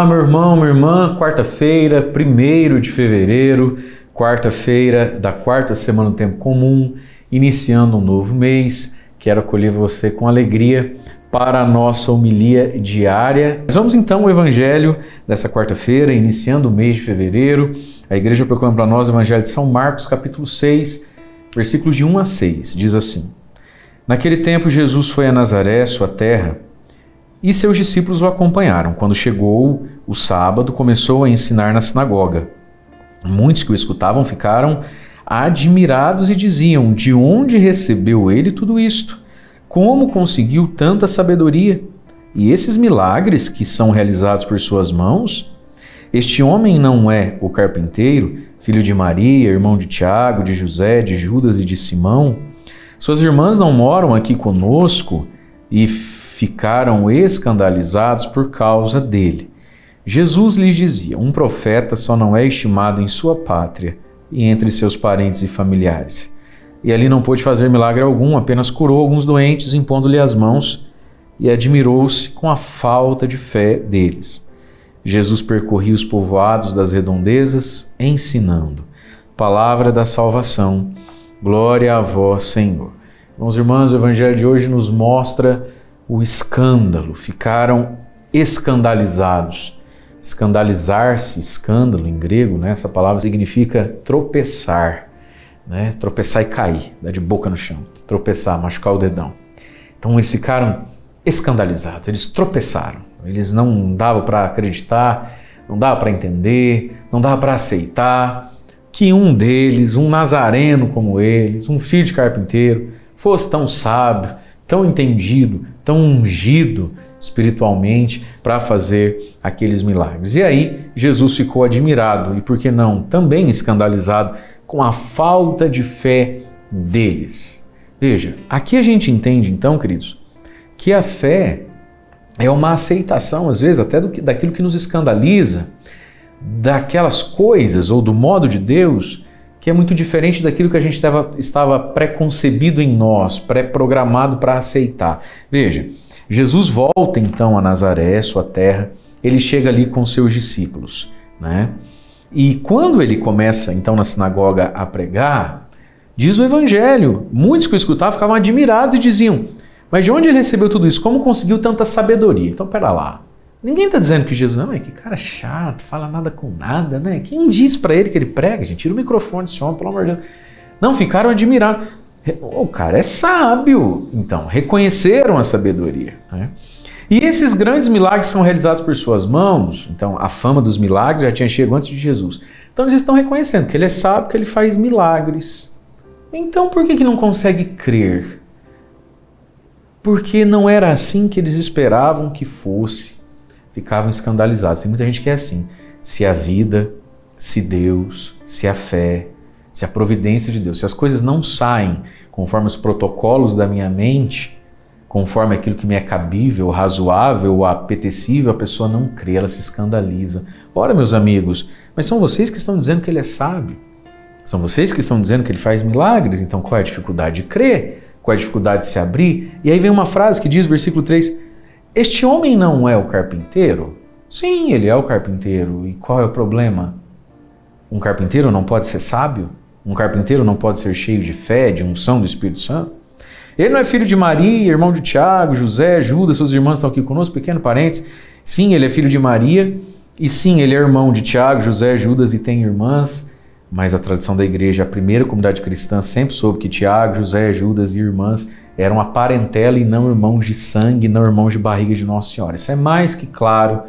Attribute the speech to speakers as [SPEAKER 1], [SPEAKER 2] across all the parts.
[SPEAKER 1] Olá, meu irmão, minha irmã, quarta-feira, 1º de fevereiro, quarta-feira da quarta semana do tempo comum, iniciando um novo mês. Quero acolher você com alegria para a nossa homilia diária. Nós vamos então ao Evangelho dessa quarta-feira, iniciando o mês de fevereiro. A igreja proclama para nós o Evangelho de São Marcos, capítulo 6, versículos de 1 a 6. Diz assim: Naquele tempo Jesus foi a Nazaré, sua terra, e seus discípulos o acompanharam. Quando chegou o sábado, começou a ensinar na sinagoga. Muitos que o escutavam ficaram admirados e diziam: de onde recebeu ele tudo isto? Como conseguiu tanta sabedoria? E esses milagres que são realizados por suas mãos? Este homem não é o carpinteiro, filho de Maria, irmão de Tiago, de José, de Judas e de Simão? Suas irmãs não moram aqui conosco? E ficaram escandalizados por causa dele. Jesus lhes dizia: um profeta só não é estimado em sua pátria e entre seus parentes e familiares. E ali não pôde fazer milagre algum, apenas curou alguns doentes, impondo-lhe as mãos, e admirou-se com a falta de fé deles. Jesus percorria os povoados das redondezas, ensinando. Palavra da salvação. Glória a vós, Senhor. Irmãos e irmãs, o Evangelho de hoje nos mostra o escândalo. Ficaram escandalizados. Escandalizar-se, escândalo em grego, né? Essa palavra significa tropeçar, né? Tropeçar e cair, dar de boca no chão, tropeçar, machucar o dedão. Então eles ficaram escandalizados, eles tropeçaram, eles não davam para acreditar, não dava para entender, não dava para aceitar que um deles, um nazareno como eles, um filho de carpinteiro, fosse tão sábio, tão entendido, tão ungido espiritualmente para fazer aqueles milagres. E aí Jesus ficou admirado e, por que não, também escandalizado com a falta de fé deles. Veja, aqui a gente entende então, queridos, que a fé é uma aceitação, às vezes, até daquilo que nos escandaliza, daquelas coisas ou do modo de Deus que é muito diferente daquilo que a gente estava pré-concebido em nós, pré-programado para aceitar. Veja, Jesus volta então a Nazaré, sua terra, ele chega ali com seus discípulos, né? E quando ele começa então na sinagoga a pregar, diz o Evangelho, muitos que o escutavam ficavam admirados e diziam: mas de onde ele recebeu tudo isso? Como conseguiu tanta sabedoria? Então, pera lá. Ninguém está dizendo que Jesus, não, é que cara chato, fala nada com nada, né? Quem diz para ele que ele prega, gente? Tira o microfone desse homem, pelo amor de Deus. Não, ficaram admirados. O cara é sábio. Então, reconheceram a sabedoria, né? E esses grandes milagres são realizados por suas mãos. Então, a fama dos milagres já tinha chegado antes de Jesus. Então, eles estão reconhecendo que ele é sábio, que ele faz milagres. Então, por que não consegue crer? Porque não era assim que eles esperavam que fosse. Ficavam escandalizados. Tem muita gente que é assim. Se a vida, se Deus, se a fé, se a providência de Deus, se as coisas não saem conforme os protocolos da minha mente, conforme aquilo que me é cabível, razoável, apetecível, a pessoa não crê, ela se escandaliza. Ora, meus amigos, mas são vocês que estão dizendo que ele é sábio. São vocês que estão dizendo que ele faz milagres. Então qual é a dificuldade de crer? Qual é a dificuldade de se abrir? E aí vem uma frase que diz, versículo 3, este homem não é o carpinteiro? Sim, ele é o carpinteiro. E qual é o problema? Um carpinteiro não pode ser sábio? Um carpinteiro não pode ser cheio de fé, de unção do Espírito Santo? Ele não é filho de Maria, irmão de Tiago, José, Judas, seus irmãos estão aqui conosco, pequeno parênteses. Sim, ele é filho de Maria, e sim, ele é irmão de Tiago, José, Judas e tem irmãs. Mas a tradição da igreja, a primeira comunidade cristã, sempre soube que Tiago, José, Judas e irmãs eram a parentela e não irmãos de sangue, não irmãos de barriga de Nossa Senhora. Isso é mais que claro.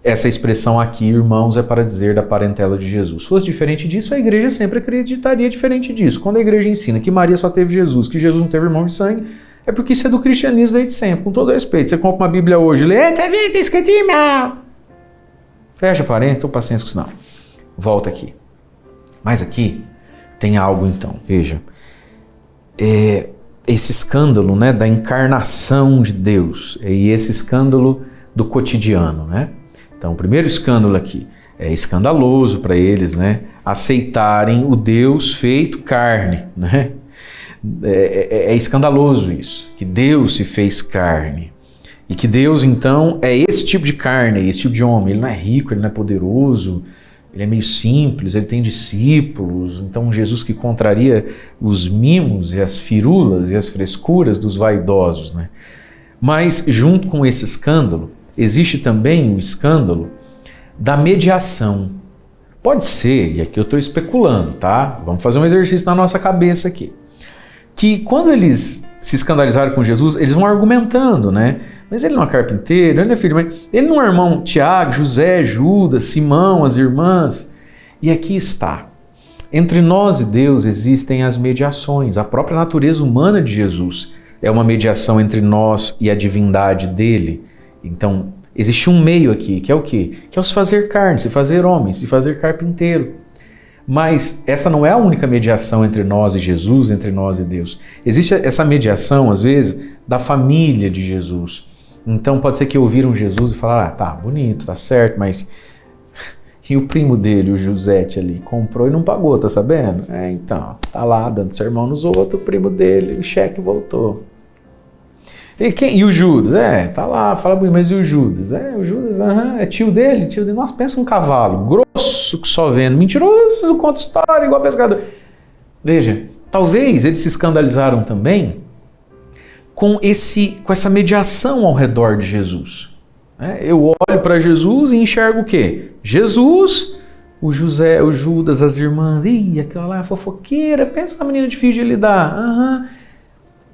[SPEAKER 1] Essa expressão aqui, irmãos, é para dizer da parentela de Jesus. Se fosse diferente disso, a igreja sempre acreditaria diferente disso. Quando a igreja ensina que Maria só teve Jesus, que Jesus não teve irmão de sangue, é porque isso é do cristianismo desde sempre, com todo respeito. Você compra uma Bíblia hoje, lê, tá vendo, tá escrito irmão. Fecha parênteses, estou paciência com isso não. Volta aqui. Mas aqui tem algo então, veja. Esse escândalo, né, da encarnação de Deus e esse escândalo do cotidiano, né? Então, o primeiro escândalo aqui é escandaloso para eles, né, aceitarem o Deus feito carne, né? É escandaloso isso, que Deus se fez carne. E que Deus, então, é esse tipo de carne, esse tipo de homem. Ele não é rico, ele não é poderoso, ele é meio simples, ele tem discípulos. Então, Jesus que contraria os mimos e as firulas e as frescuras dos vaidosos, né? Mas, junto com esse escândalo, existe também o escândalo da mediação. Pode ser, e aqui eu estou especulando, tá? Vamos fazer um exercício na nossa cabeça aqui. Que quando eles se escandalizaram com Jesus, eles vão argumentando, né? Mas ele não é carpinteiro, ele não é filho, mas ele não é irmão Tiago, José, Judas, Simão, as irmãs. E aqui está. Entre nós e Deus existem as mediações. A própria natureza humana de Jesus é uma mediação entre nós e a divindade dele. Então, existe um meio aqui, que é o quê? Que é o se fazer carne, se fazer homem, se fazer carpinteiro. Mas essa não é a única mediação entre nós e Jesus, entre nós e Deus. Existe essa mediação, às vezes, da família de Jesus. Então pode ser que ouviram Jesus e falaram, tá, bonito, tá certo, mas e o primo dele, o Josete ali, comprou e não pagou, tá sabendo? Então, tá lá dando sermão nos outros, o primo dele, o cheque voltou. E o Judas? Tá lá, fala bonito, mas e o Judas? O Judas, é tio dele. Nossa, pensa um cavalo, grosso que só vendo, mentiroso, conta história, igual pescador. Veja, talvez eles se escandalizaram também com essa mediação ao redor de Jesus. Eu olho para Jesus e enxergo o quê? Jesus, o José, o Judas, as irmãs, aquela lá é fofoqueira, pensa na menina difícil de lidar.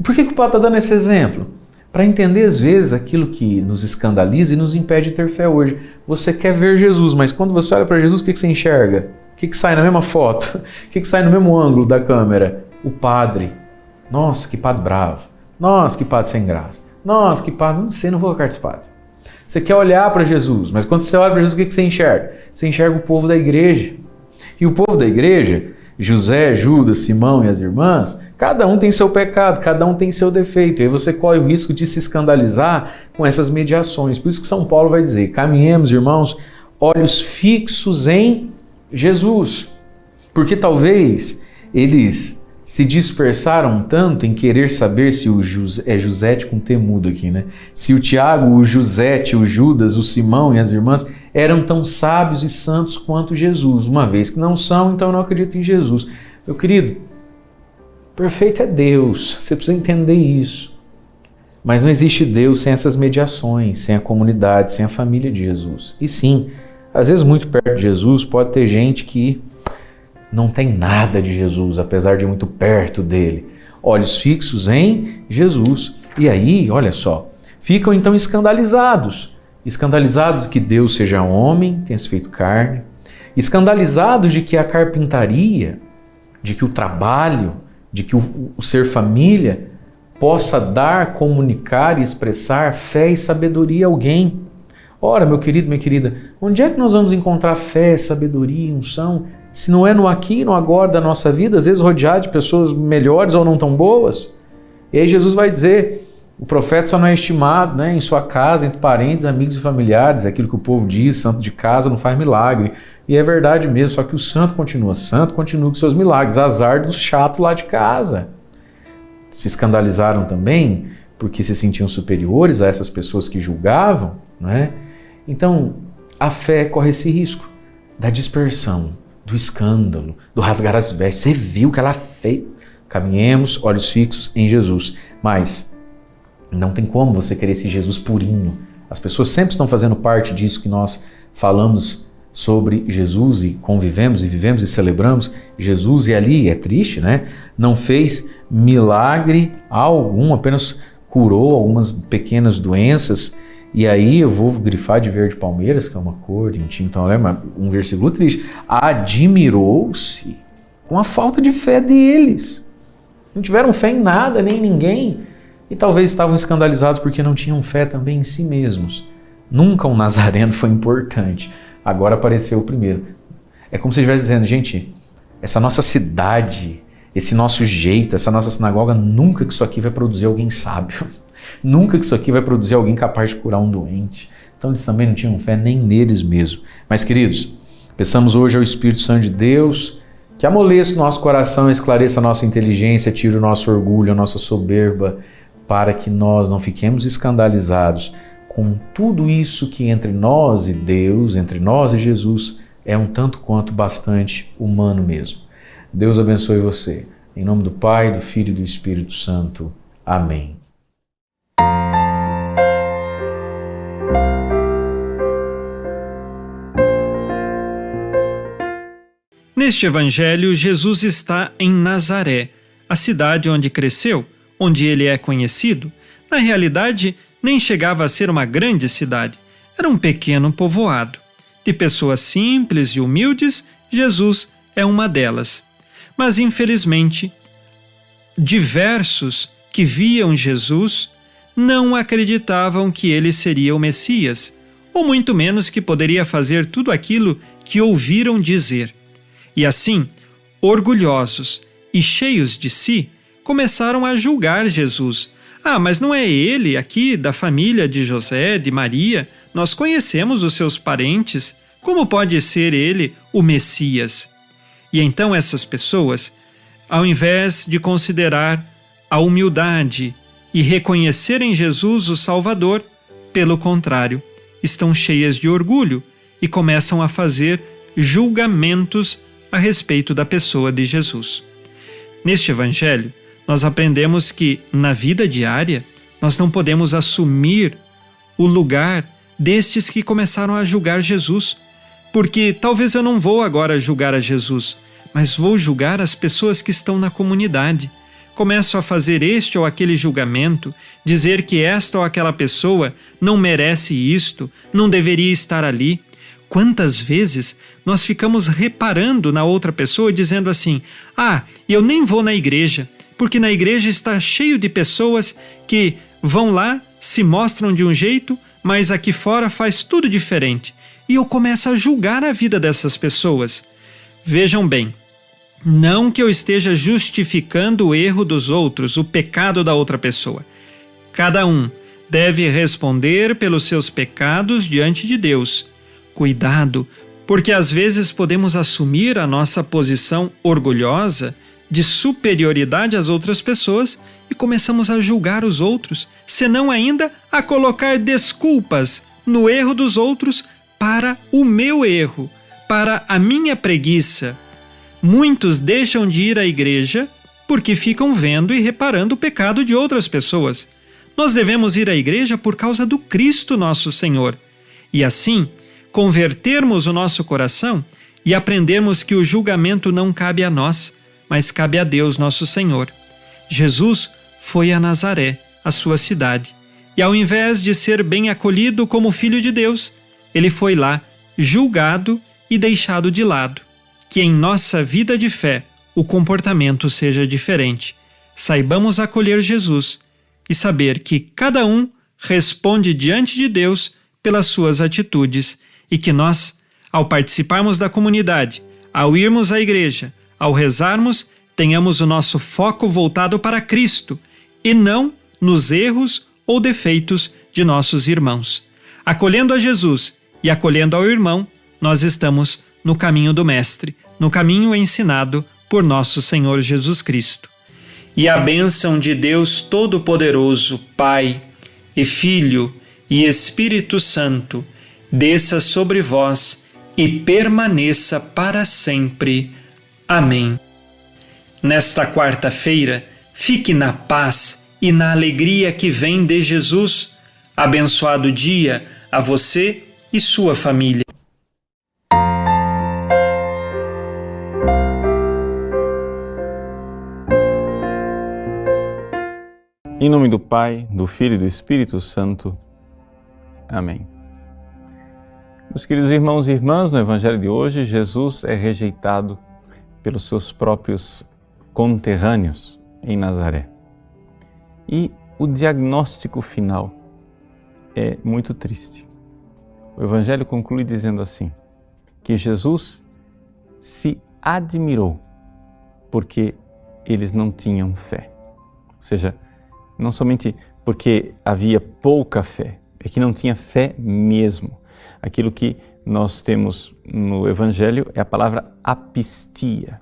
[SPEAKER 1] Por que o Paulo está dando esse exemplo? Para entender, às vezes, aquilo que nos escandaliza e nos impede de ter fé hoje. Você quer ver Jesus, mas quando você olha para Jesus, o que você enxerga? O que sai na mesma foto? O que sai no mesmo ângulo da câmera? O padre. Nossa, que padre bravo. Nossa, que padre sem graça. Nossa, que padre... Não sei, não vou com a carta de padre. Você quer olhar para Jesus, mas quando você olha para Jesus, o que você enxerga? Você enxerga o povo da igreja. E o povo da igreja, José, Judas, Simão e as irmãs, cada um tem seu pecado, cada um tem seu defeito. E aí você corre o risco de se escandalizar com essas mediações. Por isso que São Paulo vai dizer, caminhemos, irmãos, olhos fixos em Jesus. Porque talvez eles se dispersaram tanto em querer saber se o Josete com T mudo aqui, né? Se o Tiago, o Josete, o Judas, o Simão e as irmãs eram tão sábios e santos quanto Jesus. Uma vez que não são, então eu não acredito em Jesus. Meu querido, perfeito é Deus, você precisa entender isso. Mas não existe Deus sem essas mediações, sem a comunidade, sem a família de Jesus. E sim, às vezes muito perto de Jesus pode ter gente que não tem nada de Jesus, apesar de muito perto dele. Olhos fixos em Jesus. E aí, olha só, ficam então escandalizados. Escandalizados de que Deus seja homem, tenha se feito carne. Escandalizados de que a carpintaria, de que o trabalho, de que o ser família possa dar, comunicar e expressar fé e sabedoria a alguém. Ora, meu querido, minha querida, onde é que nós vamos encontrar fé, sabedoria, unção, se não é no aqui e no agora da nossa vida, às vezes rodeado de pessoas melhores ou não tão boas? E aí Jesus vai dizer, o profeta só não é estimado, né, em sua casa, entre parentes, amigos e familiares, é aquilo que o povo diz, santo de casa não faz milagre. E é verdade mesmo, só que o santo continua com seus milagres, azar dos chatos lá de casa. Se escandalizaram também porque se sentiam superiores a essas pessoas que julgavam, né? Então, a fé corre esse risco da dispersão, do escândalo, do rasgar as vestes. Você viu o que ela fez? Caminhemos, olhos fixos em Jesus. Mas não tem como você querer esse Jesus purinho. As pessoas sempre estão fazendo parte disso que nós falamos sobre Jesus e convivemos e vivemos e celebramos Jesus, e ali é triste, né? Não fez milagre algum, apenas curou algumas pequenas doenças. E aí eu vou grifar de verde palmeiras, que é uma cor de um time, então é um versículo triste. Admirou-se com a falta de fé deles. Não tiveram fé em nada, nem em ninguém. E talvez estavam escandalizados porque não tinham fé também em si mesmos. Nunca um nazareno foi importante. Agora apareceu o primeiro. É como se estivesse dizendo, gente, essa nossa cidade, esse nosso jeito, essa nossa sinagoga, nunca que isso aqui vai produzir alguém sábio. Nunca que isso aqui vai produzir alguém capaz de curar um doente. Então eles também não tinham fé nem neles mesmos. Mas, queridos, peçamos hoje ao Espírito Santo de Deus que amoleça o nosso coração, esclareça a nossa inteligência, tire o nosso orgulho, a nossa soberba, para que nós não fiquemos escandalizados com tudo isso que entre nós e Deus, entre nós e Jesus, é um tanto quanto bastante humano mesmo. Deus abençoe você. Em nome do Pai, do Filho e do Espírito Santo. Amém.
[SPEAKER 2] Neste Evangelho, Jesus está em Nazaré, a cidade onde cresceu, onde ele é conhecido. Na realidade, nem chegava a ser uma grande cidade, era um pequeno povoado. De pessoas simples e humildes, Jesus é uma delas. Mas, infelizmente, diversos que viam Jesus não acreditavam que ele seria o Messias, ou muito menos que poderia fazer tudo aquilo que ouviram dizer. E assim, orgulhosos e cheios de si, começaram a julgar Jesus. Mas não é ele aqui da família de José, de Maria? Nós conhecemos os seus parentes. Como pode ser ele o Messias? E então essas pessoas, ao invés de considerar a humildade e reconhecer em Jesus o Salvador, pelo contrário, estão cheias de orgulho e começam a fazer julgamentos a respeito da pessoa de Jesus. Neste Evangelho, nós aprendemos que, na vida diária, nós não podemos assumir o lugar destes que começaram a julgar Jesus, porque talvez eu não vou agora julgar a Jesus, mas vou julgar as pessoas que estão na comunidade. Começo a fazer este ou aquele julgamento, dizer que esta ou aquela pessoa não merece isto, não deveria estar ali. Quantas vezes nós ficamos reparando na outra pessoa dizendo assim: eu nem vou na igreja, porque na igreja está cheio de pessoas que vão lá, se mostram de um jeito, mas aqui fora faz tudo diferente. E eu começo a julgar a vida dessas pessoas. Vejam bem, não que eu esteja justificando o erro dos outros, o pecado da outra pessoa. Cada um deve responder pelos seus pecados diante de Deus. Cuidado, porque às vezes podemos assumir a nossa posição orgulhosa de superioridade às outras pessoas e começamos a julgar os outros, senão ainda a colocar desculpas no erro dos outros para o meu erro, para a minha preguiça. Muitos deixam de ir à igreja porque ficam vendo e reparando o pecado de outras pessoas. Nós devemos ir à igreja por causa do Cristo nosso Senhor. E assim, convertermos o nosso coração e aprendermos que o julgamento não cabe a nós, mas cabe a Deus nosso Senhor. Jesus foi a Nazaré, a sua cidade, e ao invés de ser bem acolhido como filho de Deus, ele foi lá julgado e deixado de lado. Que em nossa vida de fé o comportamento seja diferente. Saibamos acolher Jesus e saber que cada um responde diante de Deus pelas suas atitudes e que nós, ao participarmos da comunidade, ao irmos à igreja, ao rezarmos, tenhamos o nosso foco voltado para Cristo e não nos erros ou defeitos de nossos irmãos. Acolhendo a Jesus e acolhendo ao irmão, nós estamos no caminho do Mestre, no caminho ensinado por nosso Senhor Jesus Cristo. E a bênção de Deus Todo-Poderoso, Pai e Filho e Espírito Santo, desça sobre vós e permaneça para sempre. Amém. Nesta quarta-feira, fique na paz e na alegria que vem de Jesus. Abençoado dia a você e sua família.
[SPEAKER 3] Em nome do Pai, do Filho e do Espírito Santo. Amém. Meus queridos irmãos e irmãs, no Evangelho de hoje, Jesus é rejeitado pelos seus próprios conterrâneos em Nazaré. E o diagnóstico final é muito triste. O Evangelho conclui dizendo assim, que Jesus se admirou porque eles não tinham fé. Ou seja, não somente porque havia pouca fé, é que não tinha fé mesmo. Aquilo que nós temos no Evangelho é a palavra apistia.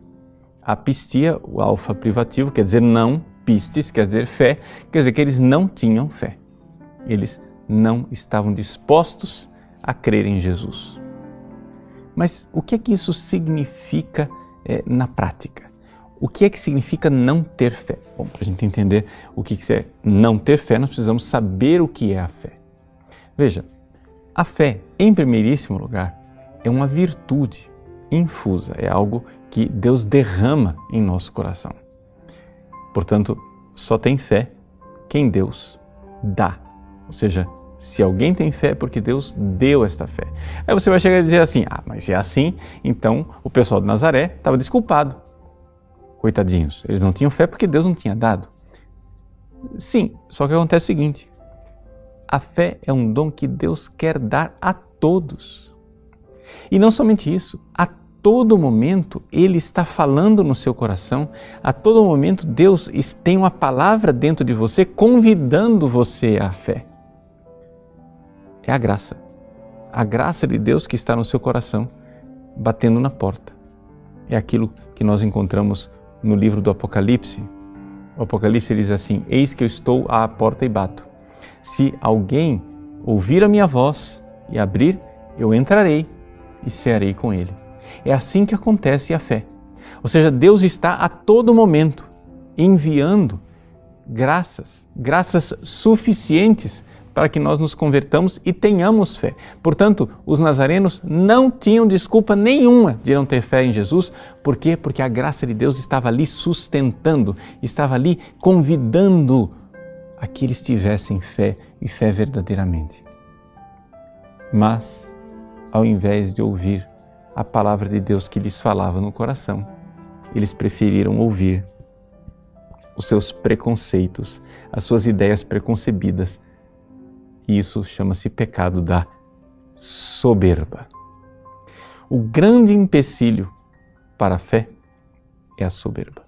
[SPEAKER 3] Apistia, o alfa privativo, quer dizer não, pistes, quer dizer fé, quer dizer que eles não tinham fé. Eles não estavam dispostos a crer em Jesus. Mas o que é que isso significa na prática? O que é que significa não ter fé? Bom, para a gente entender o que é não ter fé, nós precisamos saber o que é a fé. Veja, a fé, em primeiríssimo lugar, é uma virtude infusa, é algo que Deus derrama em nosso coração. Portanto, só tem fé quem Deus dá. Ou seja, se alguém tem fé é porque Deus deu esta fé. Aí você vai chegar e dizer assim, mas se é assim, então o pessoal de Nazaré estava desculpado. Coitadinhos, eles não tinham fé porque Deus não tinha dado. Sim, só que acontece o seguinte, a fé é um dom que Deus quer dar a todos. E não somente isso, a todo momento Ele está falando no seu coração, a todo momento Deus tem uma palavra dentro de você convidando você à fé. É a graça de Deus que está no seu coração, batendo na porta. É aquilo que nós encontramos no livro do Apocalipse. O Apocalipse diz assim, eis que eu estou à porta e bato. Se alguém ouvir a minha voz e abrir, eu entrarei e cearei com ele. É assim que acontece a fé. Ou seja, Deus está a todo momento enviando graças suficientes para que nós nos convertamos e tenhamos fé. Portanto, os nazarenos não tinham desculpa nenhuma de não ter fé em Jesus. Por quê? Porque a graça de Deus estava ali sustentando, estava ali convidando a que eles tivessem fé e fé verdadeiramente. Mas, ao invés de ouvir a palavra de Deus que lhes falava no coração, eles preferiram ouvir os seus preconceitos, as suas ideias preconcebidas. E isso chama-se pecado da soberba. O grande empecilho para a fé é a soberba.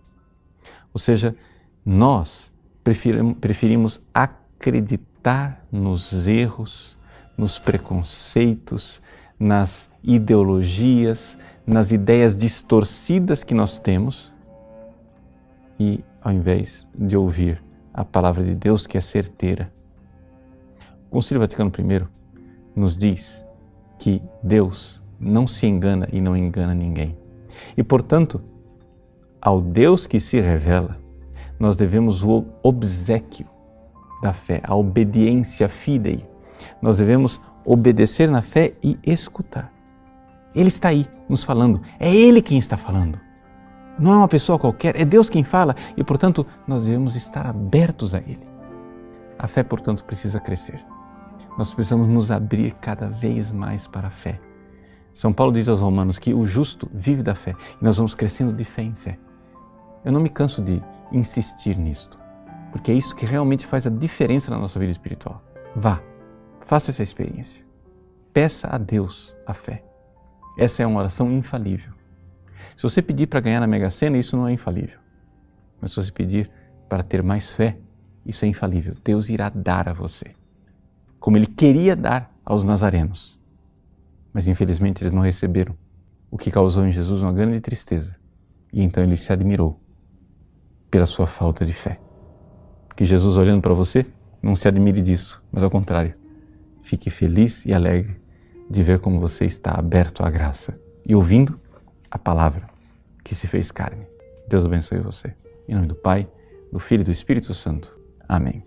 [SPEAKER 3] Ou seja, nós preferimos acreditar nos erros, nos preconceitos, nas ideologias, nas ideias distorcidas que nós temos e, ao invés de ouvir a palavra de Deus, que é certeira. O Concílio Vaticano I nos diz que Deus não se engana e não engana ninguém. E, portanto, ao Deus que se revela, nós devemos o obséquio da fé, a obediência fidei. Nós devemos obedecer na fé e escutar. Ele está aí nos falando, é Ele quem está falando. Não é uma pessoa qualquer, é Deus quem fala e, portanto, nós devemos estar abertos a Ele. A fé, portanto, precisa crescer. Nós precisamos nos abrir cada vez mais para a fé. São Paulo diz aos Romanos que o justo vive da fé e nós vamos crescendo de fé em fé. Eu não me canso de insistir nisto, porque é isso que realmente faz a diferença na nossa vida espiritual. Vá, faça essa experiência. Peça a Deus a fé. Essa é uma oração infalível. Se você pedir para ganhar na Mega Sena, isso não é infalível. Mas se você pedir para ter mais fé, isso é infalível. Deus irá dar a você, como Ele queria dar aos nazarenos. Mas infelizmente eles não receberam, o que causou em Jesus uma grande tristeza. E então Ele se admirou pela sua falta de fé. Que Jesus, olhando para você, não se admire disso, mas ao contrário, fique feliz e alegre de ver como você está aberto à graça e ouvindo a palavra que se fez carne. Deus abençoe você. Em nome do Pai, do Filho e do Espírito Santo. Amém.